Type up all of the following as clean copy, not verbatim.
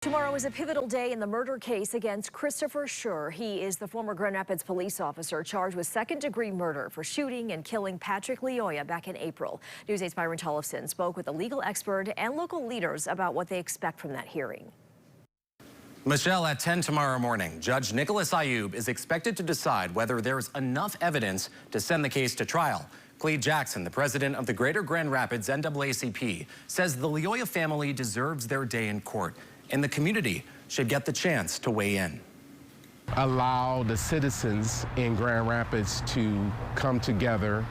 Tomorrow is a pivotal day in the murder case against Christopher Schurr. He is the former Grand Rapids police officer charged with second-degree murder for shooting and killing Patrick Lyoya back in April. News 8's Byron Tollefson spoke with a legal expert and local leaders about what they expect from that hearing. Michelle, at 10 tomorrow morning, Judge Nicholas Ayub is expected to decide whether there's enough evidence to send the case to trial. Cleve Jackson, the president of the Greater Grand Rapids NAACP, says the Lyoya family deserves their day in court, and the community should get the chance to weigh in. Allow the citizens in Grand Rapids to come together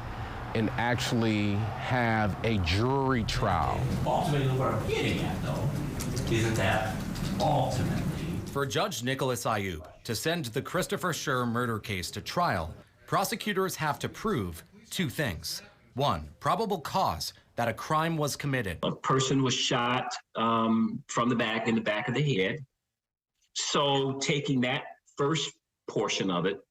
and actually have a jury trial. Ultimately, what I'm getting at, though, isn't that ultimately. For Judge Nicholas Ayub to send the Christopher Schurr murder case to trial, prosecutors have to prove two things. One, probable cause that a crime was committed. A person was shot from the back, in the back of the head. So taking that first portion of it,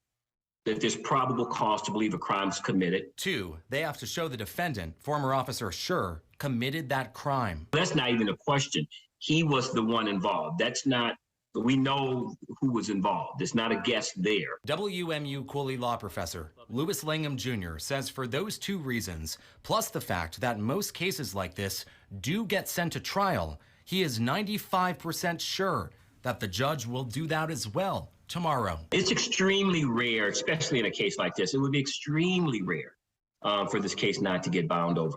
that there's probable cause to believe a crime was committed. Two, they have to show the defendant, former officer Schurr, committed that crime. That's not even a question. He was the one involved. That's not, we know who was involved. It's not a guess there. WMU Cooley law professor Louis Langham Jr. says for those two reasons, plus the fact that most cases like this do get sent to trial, he is 95% sure that the judge will do that as well tomorrow. It's extremely rare, especially in a case like this. It would be extremely rare for this case not to get bound over.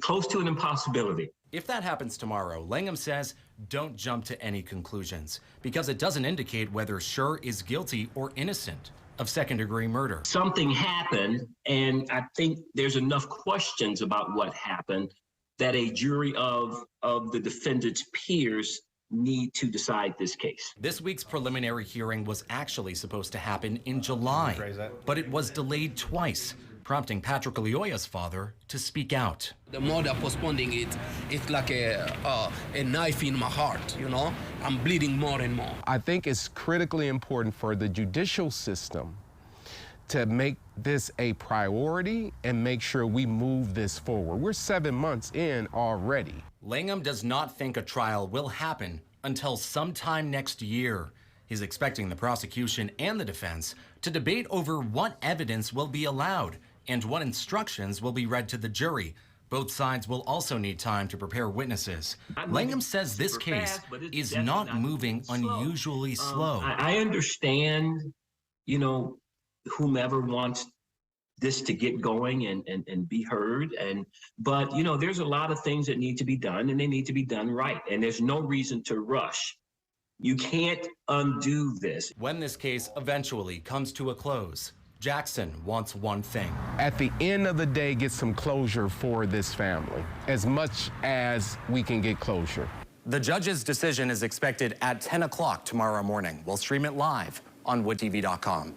Close to an impossibility. If that happens tomorrow, Langham says don't jump to any conclusions because it doesn't indicate whether Schurr is guilty or innocent of second-degree murder. Something happened, and I think there's enough questions about what happened that a jury of the defendant's peers need to decide this case. This week's preliminary hearing was actually supposed to happen in July, but it was delayed twice, prompting Patrick Lyoya's father to speak out. The more they're postponing it, it's like a knife in my heart, you know? I'm bleeding more and more. I think it's critically important for the judicial system to make this a priority and make sure we move this forward. We're 7 months in already. Langham does not think a trial will happen until sometime next year. He's expecting the prosecution and the defense to debate over what evidence will be allowed and what instructions will be read to the jury. Both sides will also need time to prepare witnesses. Langham says this case is not moving unusually slow. I understand, you know, whomever wants this to get going and be heard, but you know, there's a lot of things that need to be done, and they need to be done right, and there's no reason to rush. You can't undo this. When this case eventually comes to a close, Jackson wants one thing. At the end of the day, get some closure for this family, as much as we can get closure. The judge's decision is expected at 10 o'clock tomorrow morning. We'll stream it live on woodtv.com.